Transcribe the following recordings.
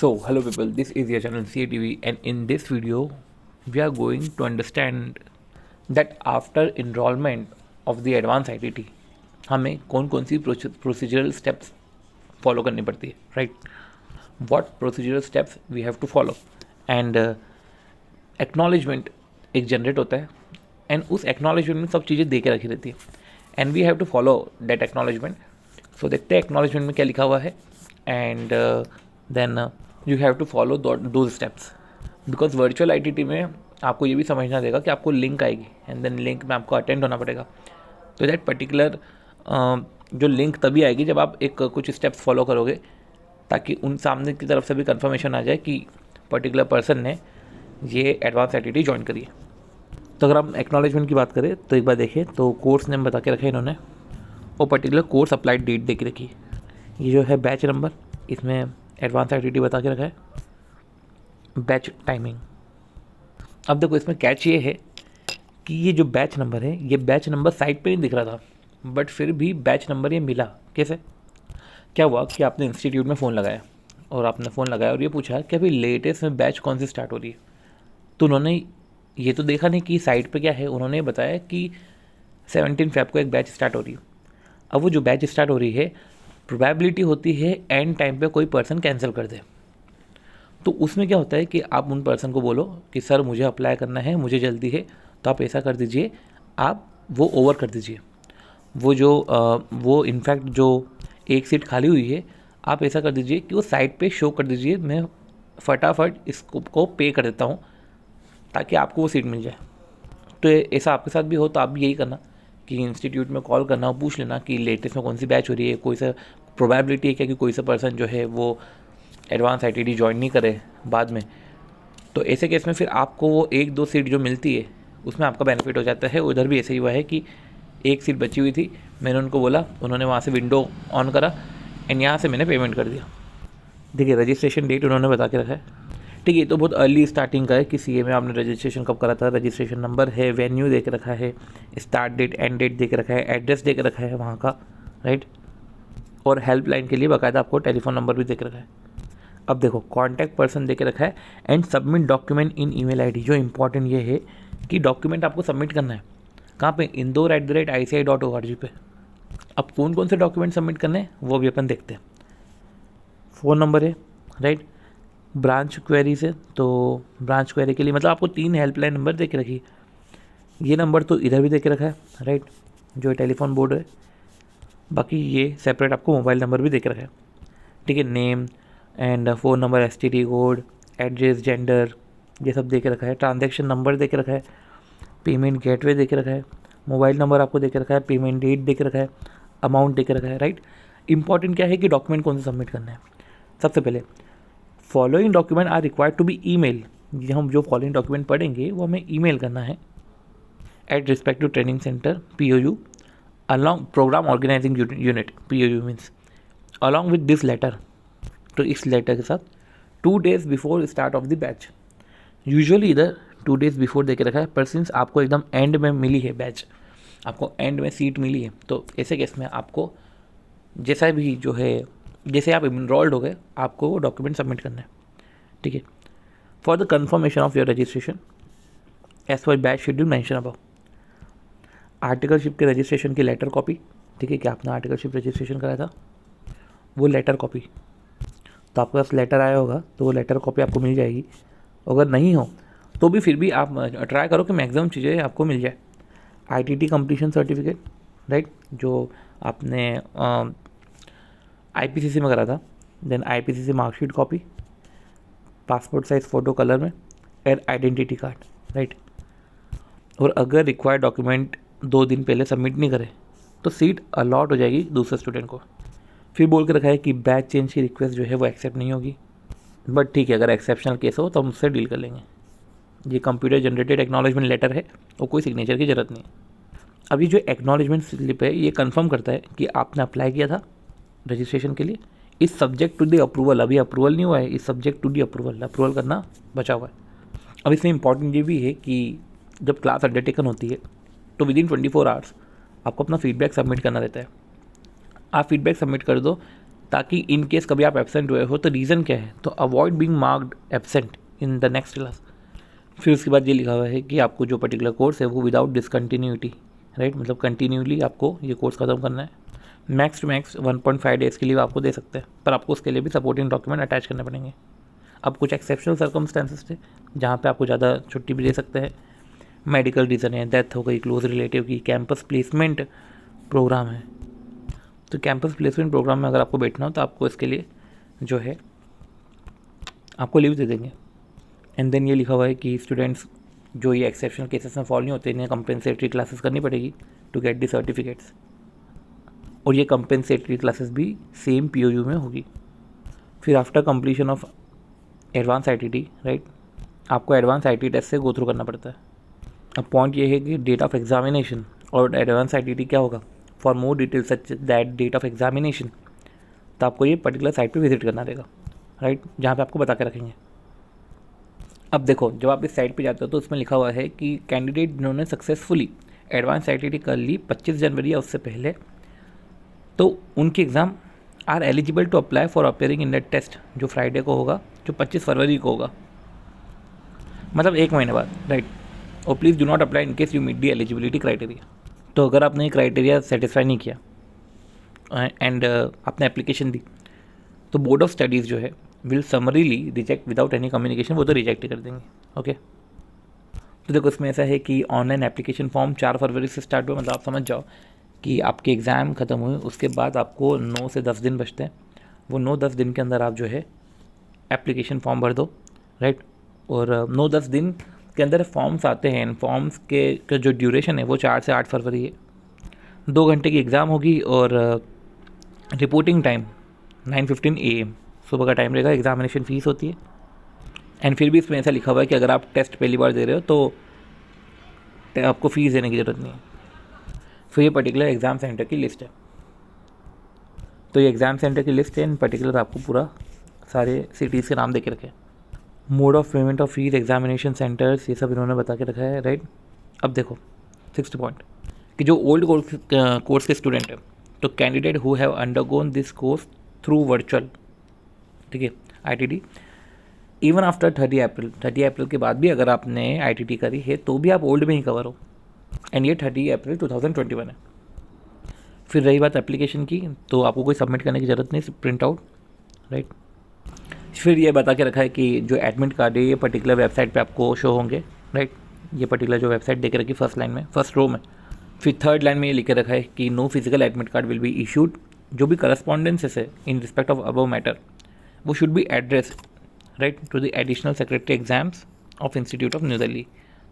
So, hello people, this is your channel CATV, and in this video, we are going to understand that after enrollment of the advanced ITT, हमें कौन कौन सी procedural steps follow करनी पड़ती है, right? What procedural steps we have to follow and acknowledgement एक generate होता है and उस एक्नॉलेजमेंट में सब चीज़ें दे के रखी रहती है and we have to follow that acknowledgement. So देखते हैं एक्नॉलेजमेंट में क्या लिखा हुआ है and then you have to follow दो स्टेप्स बिकॉज वर्चुअल आईटीटी में आपको ये भी समझना देगा कि आपको लिंक आएगी एंड देन लिंक में आपको अटेंड होना पड़ेगा. तो दैट पर्टिकुलर जो लिंक तभी आएगी जब आप एक कुछ स्टेप्स फॉलो करोगे ताकि उन सामने की तरफ से भी कंफर्मेशन आ जाए कि पर्टिकुलर पर्सन ने ये एडवांस आईटीटी ज्वाइन करी है. तो अगर हम एक्नॉलेजमेंट की बात करें तो एक बार देखें तो कोर्स नेम बता के रखा है इन्होंने और पर्टिकुलर कोर्स अप्लाइड डेट दे के रखी है. ये जो है बैच नंबर, इसमें एडवांस आईटीटी बता के रखा है, बैच टाइमिंग. अब देखो इसमें कैच ये है कि ये जो बैच नंबर है ये बैच नंबर साइट पे नहीं दिख रहा था बट फिर भी बैच नंबर ये मिला. कैसे? क्या हुआ कि आपने इंस्टीट्यूट में फ़ोन लगाया और ये पूछा कि अभी लेटेस्ट में बैच कौन सी स्टार्ट हो रही है. तो उन्होंने ये तो देखा नहीं कि साइट पे क्या है, उन्होंने बताया कि 17 फ़रवरी को एक बैच स्टार्ट हो रही है. अब वो जो बैच स्टार्ट हो रही है प्रोबेबिलिटी होती है एंड टाइम पे कोई पर्सन कैंसिल कर दे. तो उसमें क्या होता है कि आप उन पर्सन को बोलो कि सर मुझे अप्लाई करना है, मुझे जल्दी है, तो आप ऐसा कर दीजिए, आप वो ओवर कर दीजिए. वो इनफैक्ट जो एक सीट खाली हुई है आप ऐसा कर दीजिए कि वो साइट पे शो कर दीजिए, मैं फटाफट इसको पे कर देता हूँ ताकि आपको वो सीट मिल जाए. तो ऐसा आपके साथ भी हो तो आप भी यही करना कि इंस्टीट्यूट में कॉल करना और पूछ लेना कि लेटेस्ट में कौन सी बैच हो रही है, कोई सा प्रोबेबिलिटी है क्या कि कोई सा पर्सन जो है वो एडवांस आईटीटी ज्वाइन नहीं करे बाद में. तो ऐसे केस में फिर आपको वो एक दो सीट जो मिलती है उसमें आपका बेनिफिट हो जाता है. उधर भी ऐसे ही हुआ है कि एक सीट बची हुई थी, मैंने उनको बोला, उन्होंने वहाँ से विंडो ऑन करा एंड यहाँ से मैंने पेमेंट कर दिया. देखिए रजिस्ट्रेशन डेट उन्होंने बता के रखा है. ठीक है, तो बहुत अर्ली स्टार्टिंग का है कि सीए में आपने रजिस्ट्रेशन कब करा था, रजिस्ट्रेशन नंबर है, वेन्यू दे के रखा है, स्टार्ट डेट एंड डेट दे के रखा है, एड्रेस दे के रखा है वहाँ का, राइट. और हेल्पलाइन के लिए बाकायदा आपको टेलीफोन नंबर भी दे के रखा है. अब देखो कॉन्टैक्ट पर्सन दे के रखा है and submit document in email ID. जो इंपॉर्टेंट ये है कि डॉक्यूमेंट आपको सबमिट करना है कहाँ पे, indore@ici.org पे. अब कौन कौन से डॉक्यूमेंट सबमिट करने हैं वो भी अपन देखते हैं. फ़ोन नंबर है, राइट. ब्रांच क्वेरी से तो ब्रांच क्वेरी के लिए मतलब आपको 3 हेल्पलाइन नंबर दे के रखी. ये नंबर तो इधर भी दे के रखा है, राइट, जो टेलीफोन बोर्ड है. बाकी ये सेपरेट आपको मोबाइल नंबर भी दे के रखा है. ठीक है, name and phone number, STD code, address, gender, ये सब दे के रखा है. ट्रांजैक्शन नंबर दे के रखा है, पेमेंट गेटवे दे के रखा है, मोबाइल नंबर आपको दे के रखा है, पेमेंट डेट दे के रखा है, अमाउंट दे के रखा है, राइट. इंपॉर्टेंट क्या है कि डॉक्यूमेंट कौन से सबमिट करना है. सबसे पहले following document are required to be email. हम जो फॉलोइंग डॉक्यूमेंट पढ़ेंगे वो हमें ईमेल करना है at respective training centre POU along programme organising unit, POU means along with this letter. तो इस लेटर के साथ 2 days before start of the batch. Usually इधर 2 days बिफोर दे के रखा है पर सिंस आपको एकदम एंड में मिली है बैच, आपको एंड में सीट मिली है, तो ऐसे केस में आपको जैसा भी जो है जैसे आप इनरोल्ड हो गए आपको वो डॉक्यूमेंट सबमिट करना है. ठीक है. For the confirmation of your registration as per batch schedule mention above. Articleship के रजिस्ट्रेशन की लेटर कॉपी. ठीक है, कि आपने आर्टिकलशिप रजिस्ट्रेशन कराया था वो लेटर कॉपी, तो आपके पास लेटर आया होगा तो वो लेटर कॉपी आपको मिल जाएगी. अगर नहीं हो तो भी फिर भी आप ट्राई करो कि मैक्सिमम चीज़ें आपको मिल जाए. ITT कंप्लीशन सर्टिफिकेट, राइट, जो आपने IPCC में करा था, then IPCC marksheet copy, passport size photo colour में एंड आइडेंटिटी कार्ड, राइट. और अगर रिक्वायर्ड डॉक्यूमेंट 2 दिन पहले सबमिट नहीं करे तो सीट अलॉट हो जाएगी दूसरे स्टूडेंट को. फिर बोल के रखा है कि बैच चेंज की रिक्वेस्ट जो है वो एक्सेप्ट नहीं होगी, बट ठीक है अगर एक्सेप्शनल केस हो तो हम उससे डील कर लेंगे. ये कंप्यूटर जनरेटेड एक्नॉलेजमेंट लेटर है और कोई सिग्नेचर की ज़रूरत नहीं. अभी जो एक्नॉलेजमेंट स्लिप है ये कंफर्म करता है कि आपने अप्लाई किया था रजिस्ट्रेशन के लिए. इस सब्जेक्ट टू द अप्रूवल, अभी अप्रूवल नहीं हुआ है, इस सब्जेक्ट टू द अप्रूवल करना बचा हुआ है. अब इसमें इंपॉर्टेंट ये भी है कि जब क्लास अंडरटेकन होती है तो विद इन 24 आवर्स आपको अपना फीडबैक सबमिट करना रहता है. आप फीडबैक सबमिट कर दो ताकि इन केस कभी आप एब्सेंट हुए हो तो रीज़न क्या है, तो avoid being marked absent in the next class. फिर उसके बाद ये लिखा हुआ है कि आपको जो पर्टिकुलर कोर्स है वो विदाउट डिसकंटिन्यूटी, राइट, मतलब कंटिन्यूली आपको ये कोर्स खत्म करना है। मैक्स टू मैक्स 1.5 डेज़ के लिए आपको दे सकते हैं, पर आपको उसके लिए भी सपोर्टिंग डॉक्यूमेंट अटैच करने पड़ेंगे। अब कुछ एक्सेप्शनल सर्कमस्टेंसेस थे जहाँ पे आपको ज़्यादा छुट्टी भी दे सकते हैं। मेडिकल रीज़न है, डेथ हो गई क्लोज रिलेटिव की, कैंपस प्लेसमेंट प्रोग्राम है। तो कैंपस प्लेसमेंट प्रोग्राम में अगर आपको बैठना हो तो आपको इसके लिए जो है आपको लीव दे देंगे। एंड देन ये लिखा हुआ है कि स्टूडेंट्स जो ये एक्सेप्शनल केसेस में फॉल नहीं होते, इन्हें कंपेंसेटरी क्लासेस करनी पड़ेगी टू गेट दी सर्टिफिकेट्स, और ये कंपेंसेटरी क्लासेस भी सेम POU में होगी। फिर after completion of advance ITT, right, आपको एडवांस ITT टेस्ट से गो थ्रू करना पड़ता है। अब पॉइंट ये है कि डेट ऑफ एग्जामिनेशन और एडवांस ITT क्या होगा, for more detail such that date of examination, तो आपको ये पर्टिकुलर साइट पे विजिट करना रहेगा, राइट, जहाँ पे आपको बता के रखेंगे। अब देखो, जब आप इस साइट पे जाते हो तो उसमें लिखा हुआ है कि कैंडिडेट जिन्होंने सक्सेसफुली एडवांस ITT कर ली 25 जनवरी या उससे पहले, तो उनकी exam are eligible to apply for appearing in that test, जो फ्राइडे को होगा, जो 25 फरवरी को होगा, मतलब 1 महीने बाद, राइट। और please do not apply in case you meet the eligibility criteria. तो अगर आपने ये क्राइटेरिया सेटिस्फाई नहीं किया एंड आपने एप्लीकेशन दी, तो बोर्ड ऑफ स्टडीज़ जो है will summarily reject without any communication, वो तो रिजेक्ट ही कर देंगे, ओके। तो देखो, इसमें ऐसा है कि ऑनलाइन एप्लीकेशन फॉर्म 4 फरवरी से स्टार्ट हुआ, मतलब आप समझ जाओ कि आपके एग्ज़ाम ख़त्म हुए उसके बाद आपको 9 से 10 दिन बचते हैं। वो 9-10 दिन के अंदर आप जो है एप्लीकेशन फॉर्म भर दो, राइट। और 9-10 दिन के अंदर फॉर्म्स आते हैं। इन फॉर्म्स के जो ड्यूरेशन है वो 4 से 8 फरवरी है। 2 घंटे की एग्ज़ाम होगी और रिपोर्टिंग टाइम 9:15 AM सुबह का टाइम रहेगा। एग्जामिनेशन फ़ीस होती है। एंड फिर भी इसमें ऐसा लिखा हुआ है कि अगर आप टेस्ट पहली बार दे रहे हो तो आपको फ़ीस देने की ज़रूरत नहीं है। फिर ये पर्टिकुलर एग्ज़ाम सेंटर की लिस्ट है। तो ये एग्ज़ाम सेंटर की लिस्ट है। इन पर्टिकुलर आपको पूरा सारे सिटीज़ के नाम दे के रखे हैं। Mode of payment of fees, examination centres, ये सब इन्होंने बता के रखा है, राइट। अब देखो 6th पॉइंट कि जो ओल्ड कोर्स के स्टूडेंट है, तो candidate who have undergone this course through virtual, ठीक है, ITT, इवन आफ्टर 30 अप्रैल के बाद भी अगर आपने ITT करी है तो भी आप ओल्ड में ही कवर हो। एंड ये 30 अप्रैल 2021 है। फिर रही बात एप्लीकेशन की, तो आपको कोई सबमिट करने की ज़रूरत नहीं, प्रिंट आउट, राइट। फिर ये बता के रखा है कि जो एडमिट कार्ड है ये पर्टिकुलर वेबसाइट पे आपको शो होंगे, राइट। ये पर्टिकुलर जो वेबसाइट देख रखी फर्स्ट लाइन में, फर्स्ट रो में। फिर 3rd लाइन में ये लिख के रखा है कि no physical admit card will be issued. जो भी करस्पॉन्डेंसेस है in respect of above matter, वो should be address, right, to the additional secretary exams of institute of New Delhi.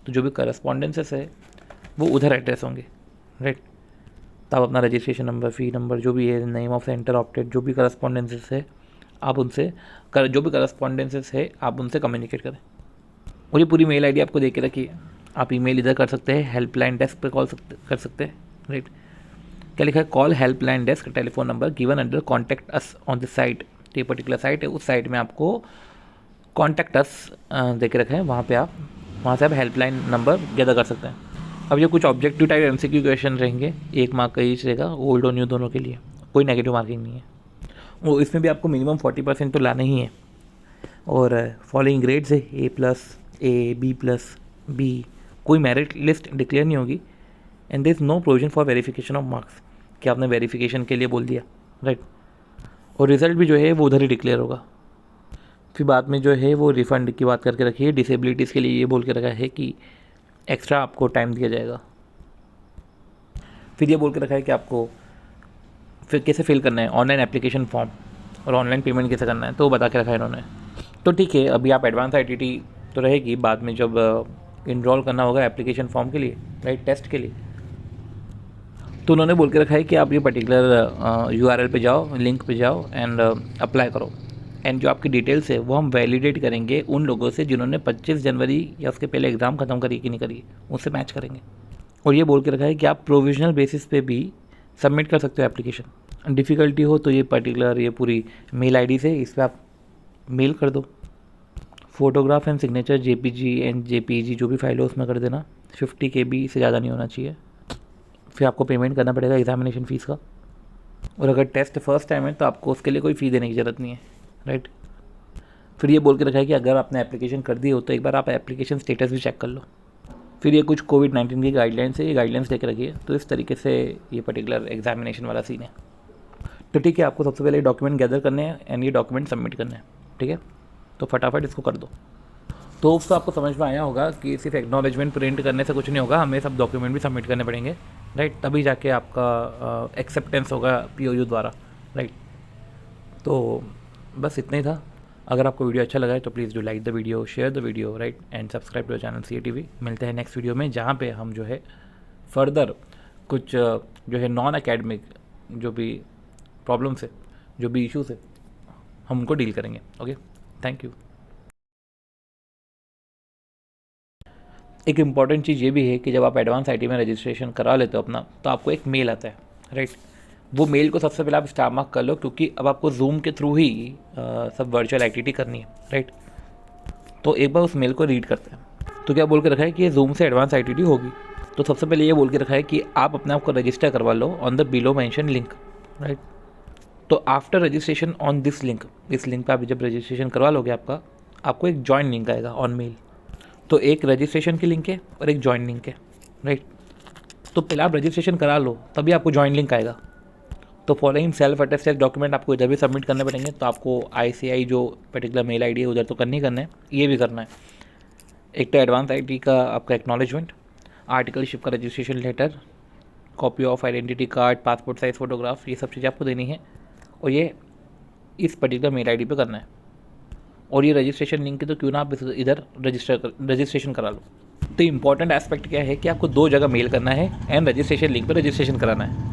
तो जो भी करस्पॉन्डेंसेस है वो उधर एड्रेस होंगे, राइट। तो आप अपना रजिस्ट्रेशन नंबर, फ़ी नंबर, जो भी है, नेम ऑफ सेंटर ऑप्टेड, जो भी करस्पॉन्डेंसेस है आप उनसे जो भी करस्पॉन्डेंसेस है आप उनसे कम्युनिकेट करें। और ये पूरी मेल ID आपको दे के रखी है। आप ईमेल इधर कर सकते हैं, हेल्पलाइन डेस्क पे कॉल कर सकते हैं, राइट। क्या लिखा है, call helpline desk, telephone number given under contact us on the site. तो ये पर्टिकुलर साइट है, उस साइट में आपको कॉन्टैक्ट अस दे के रखा है, वहाँ से आप हेल्पलाइन नंबर गैदर कर सकते हैं। अब ये कुछ ऑब्जेक्टिव टाइप MCQ क्वेश्चन रहेंगे, 1 मार्क का ईच रहेगा, ओल्ड और न्यू दोनों के लिए, कोई नेगेटिव मार्किंग नहीं है। वो इसमें भी आपको मिनिमम 40% तो लाना ही है। और फॉलोइंग ग्रेड्स है A+, A, B+, B, कोई मेरिट लिस्ट डिक्लेयर नहीं होगी। And there is no provision for verification of marks, कि आपने वेरिफिकेशन के लिए बोल दिया, राइट। और रिज़ल्ट भी जो है वो उधर ही डिक्लेयर होगा। फिर बाद में जो है वो रिफ़ंड की बात करके रखी है। डिसेबिलिटीज़ के लिए ये बोल के रखा है कि एक्स्ट्रा आपको टाइम दिया जाएगा। फिर ये बोल के रखा है कि आपको फिर कैसे फिल करना है ऑनलाइन एप्लीकेशन फॉर्म, और ऑनलाइन पेमेंट कैसे करना है, तो वो बता के रखा है इन्होंने। तो ठीक है, अभी आप एडवांस ITT तो रहेगी, बाद में जब इनरोल करना होगा एप्लीकेशन फॉर्म के लिए, राइट, टेस्ट के लिए, तो उन्होंने बोल के रखा है कि आप ये पर्टिकुलर URL पे जाओ, लिंक पे जाओ एंड अप्लाई करो। एंड जो आपकी डिटेल्स है वो हम वैलिडेट करेंगे उन लोगों से जिन्होंने 25 जनवरी या उसके पहले एग्ज़ाम ख़त्म करी कि नहीं करी, उससे मैच करेंगे। और ये बोल के रखा है कि आप प्रोविजनल बेसिस पे भी सबमिट कर सकते हो एप्लीकेशन। डिफ़िकल्टी हो तो ये पर्टिकुलर ये पूरी मेल ID से इस पर आप मेल कर दो। Photograph and signature JPG and JPEG जो भी फाइल हो उसमें कर देना। 50 KB से ज़्यादा नहीं होना चाहिए। फिर आपको पेमेंट करना पड़ेगा एग्जामिनेशन फ़ीस का। और अगर टेस्ट फर्स्ट टाइम है तो आपको उसके लिए कोई फ़ी देने की ज़रूरत नहीं है, राइट। फिर ये बोल के रखा है कि अगर आपने एप्लीकेशन कर दी हो तो एक बार आप एप्लीकेशन स्टेटस भी चेक कर लो। फिर ये कुछ कोविड-19 की गाइडलाइंस है, ये गाइडलाइंस देके रखी है, तो इस तरीके से ये पर्टिकुलर एग्जामिनेशन वाला सीन है। तो ठीक है, आपको सबसे पहले डॉक्यूमेंट गैदर करने हैं एंड ये डॉक्यूमेंट सबमिट करने हैं, ठीक है। तो फटाफट इसको कर दो। तो उससे आपको समझ में आया होगा कि सिर्फ एक्नॉलेजमेंट प्रिंट करने से कुछ नहीं होगा, हमें सब डॉक्यूमेंट भी सबमिट करने पड़ेंगे, राइट। तभी जाके आपका एक्सेप्टेंस होगा पीओयू द्वारा, राइट। तो बस इतना ही था। अगर आपको वीडियो अच्छा लगा है तो please do like the video, share the video, right, and subscribe to the channel CATV। मिलते हैं नेक्स्ट वीडियो में, जहाँ पे हम जो है फर्दर कुछ जो है नॉन एकेडमिक जो भी प्रॉब्लम्स है, जो भी इश्यूज़ है, हम उनको डील करेंगे। Okay, thank you. एक इम्पॉर्टेंट चीज़ ये भी है कि जब आप एडवांस IT में रजिस्ट्रेशन करा लेते हो अपना, तो आपको एक मेल आता है, राइट। वो मेल को सबसे पहले आप स्टार मार्क कर लो, क्योंकि अब आपको जूम के थ्रू ही सब वर्चुअल एक्टिविटी करनी है, राइट। तो एक बार उस मेल को रीड करते हैं। तो क्या बोल के रखा है कि ये जूम से एडवांस एक्टिविटी होगी। तो सबसे पहले ये बोल के रखा है कि आप अपने आप को रजिस्टर करवा लो on the below mention link, right. तो after registration on this link, इस लिंक पे आप जब रजिस्ट्रेशन करवा लोगे आपको एक जॉइन लिंक आएगा ऑन मेल। तो एक रजिस्ट्रेशन की लिंक है और एक जॉइन लिंक है, राइट। तो पहले आप रजिस्ट्रेशन करा लो, तभी आपको जॉइन लिंक आएगा। तो फॉलोइंग सेल्फ अटेस्टेड डॉक्यूमेंट आपको इधर भी सबमिट करने पड़ेंगे। तो आपको ICI जो पर्टिकुलर मेल ID है उधर तो करना ही करना है, ये भी करना है। एक तो एडवांस IT का आपका एक्नॉलेजमेंट, आर्टिकलशिप का registration letter, copy of identity card, passport size photograph, ये सब चीज़ें आपको देनी है और ये इस पर्टिकुलर मेल ID पे करना है। और ये रजिस्ट्रेशन लिंक है तो क्यों ना आप इधर रजिस्ट्रेशन करा लो। तो इम्पॉर्टेंट एस्पेक्ट क्या है कि आपको 2 जगह मेल करना है एंड रजिस्ट्रेशन लिंक पर रजिस्ट्रेशन कराना है।